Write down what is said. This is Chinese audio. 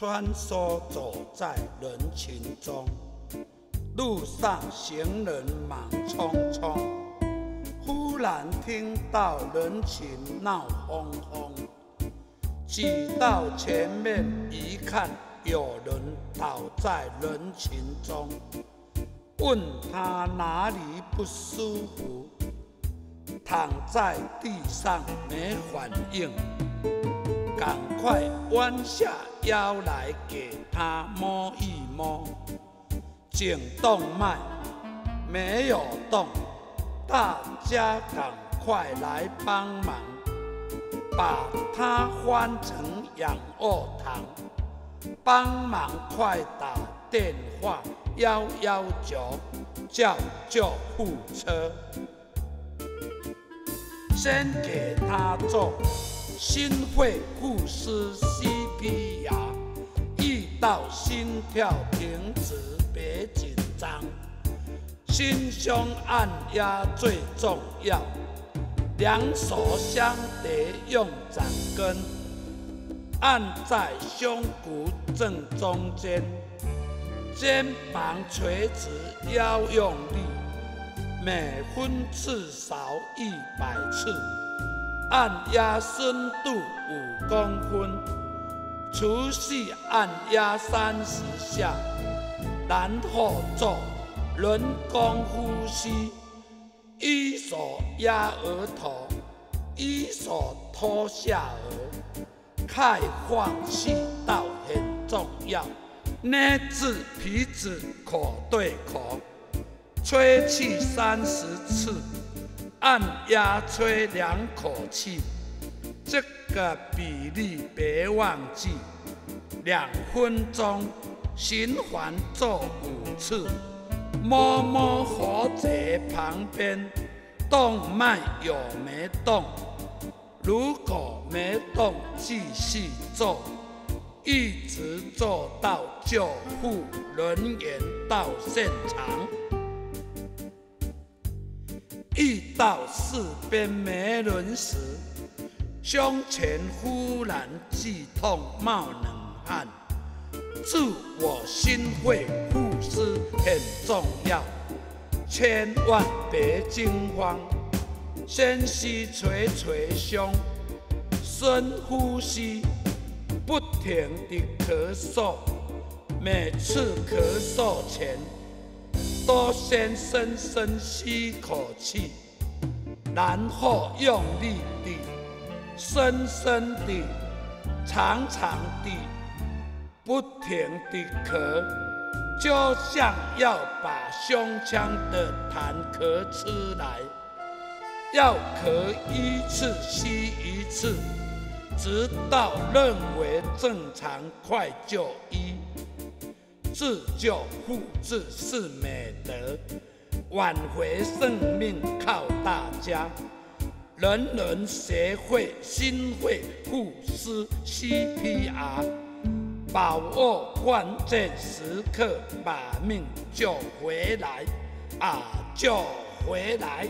穿梭走在人群中，路上行人忙匆匆，忽然听到人群闹哄哄，挤到前面一看，有人倒在人群中，问他哪里不舒服，躺在地上没反应，赶快弯下腰来给他摸一摸，颈动脉没有动，大家赶快来帮忙，把他换成仰卧躺，帮忙快打电话119叫救护车，先给他做心肺复苏 CPR， 遇到心跳停止别紧张，心胸按压最重要，两手相叠用掌根按在胸骨正中间，肩膀垂直要用力，每分至少100次，按压深度5公分，持续按压30下，然后做人工呼吸，一手压额头，一手托下颚，开放气道很重要，捏住鼻子口对口，吹气30次，按压吹2口气，这个比例别忘记。2分钟循环做5次，摸摸喉结旁边，动脉有没动？如果没动，继续做，一直做到救护人员到现场。遇到四边没人时，胸前忽然剧痛冒冷汗，自我心肺复苏很重要，千万别惊慌，先虚捶捶胸，深呼吸，不停地咳嗽，每次咳嗽前都先深深吸口气，然后用力地、深深地、长长地、不停地咳，就像要把胸腔的痰咳出来，要咳1次吸1次，直到认为正常，快就医。自救互治是美德，挽回生命靠大家，人人学会心肺复苏 CPR， 把握关键时刻，把命救回来，救回来。